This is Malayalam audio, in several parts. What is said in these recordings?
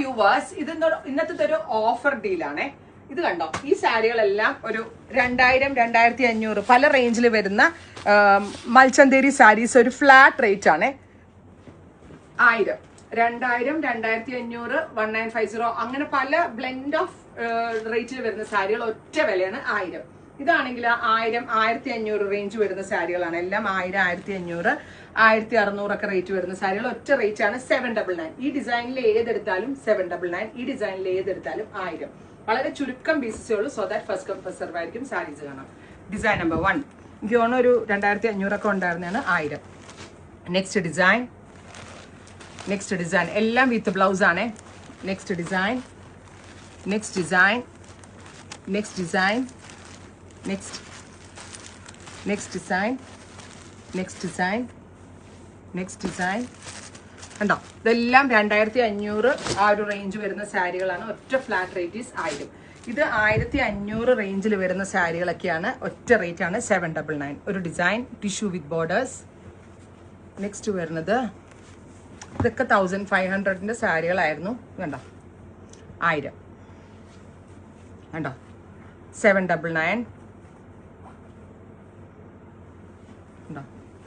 വ്യൂവേഴ്സ്, ഇത് ഇന്നത്തെ ഒരു ഓഫർ ഡീലാണേ. ഇത് കണ്ടോ, ഈ സാരികളെല്ലാം ഒരു 2000-2500 പല റേഞ്ചിൽ വരുന്ന മൽച്ചന്തേരി സാരീസ്. ഒരു ഫ്ലാറ്റ് റേറ്റ് ആണ്. 1000, 2000, 2500, 1950 അങ്ങനെ പല ബ്ലെൻഡ് ഓഫ് റേറ്റിൽ വരുന്ന സാരികൾ ഒറ്റ വിലയാണ് 1000. ഇതാണെങ്കിൽ 1000, 1500 റേഞ്ച് വരുന്ന സാരികളാണ്. എല്ലാം 1000, 1500, 1600 ഒക്കെ റേറ്റ് വരുന്ന സാരികൾ ഒറ്റ റേറ്റ് ആണ് 799. ഈ ഡിസൈനിൽ ഏതെടുത്താലും 799, ഈ ഡിസൈനിൽ ഏതെടുത്താലും 1000. വളരെ ചുരുക്കം പീസസേ ഉള്ളൂ. So that first come first serve ആയിരിക്കും സാരീസ് കാണാം. ഡിസൈൻ നമ്പർ 1 എനിക്ക് തോന്നുന്നു ഒരു 2500 ഒക്കെ ഉണ്ടായിരുന്നതാണ് 1000. നെക്സ്റ്റ് ഡിസൈൻ എല്ലാം വിത്ത് ബ്ലൗസ് ആണ്. നെക്സ്റ്റ് ഡിസൈൻ കണ്ടോ, ഇതെല്ലാം 2500 ആ ഒരു റേഞ്ച് വരുന്ന സാരികളാണ്. ഒറ്റ ഫ്ലാറ്റ് റേറ്റ് ഈസ് 1000. ഇത് 1500 റേഞ്ചിൽ വരുന്ന സാരികളൊക്കെയാണ്. ഒറ്റ റേറ്റ് ആണ് 799. ഒരു ഡിസൈൻ ടിഷ്യൂ വിത്ത് ബോർഡേഴ്സ്. നെക്സ്റ്റ് വരുന്നത് ഇതൊക്കെ 1500ന്റെ സാരികളായിരുന്നു. കണ്ടോ 1000 കണ്ടോ 799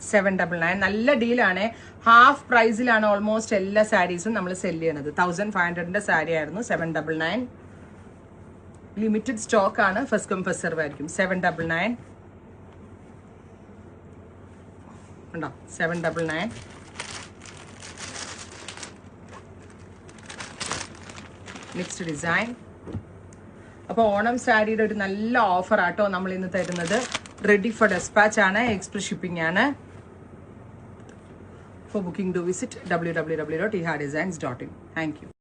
799. നല്ല ഡീലാണ്. ഹാഫ് പ്രൈസിലാണ് ഓൾമോസ്റ്റ് എല്ലാ സാരീസും നമ്മൾ സെല് ചെയ്യണത്. 1500ന്റെ സാരി ആയിരുന്നു 799. ലിമിറ്റഡ് സ്റ്റോക്ക് ആണ്. ഫസ്റ്റ് കം ഫസ്റ്റ് സെർവ് ആയിരിക്കും. 799 ഉണ്ടോ 799. Next design. അപ്പോൾ ഓണം സാരിയുടെ ഒരു നല്ല ഓഫർ ആട്ടോ നമ്മൾ ഇന്ന് തരുന്നത്. റെഡി ഫോർ ഡെസ്പാച്ച് ആണ്. എക്സ്പ്രസ് ഷിപ്പിംഗ് ആണ്. For booking, do visit www.ihadesigns.in. Thank you.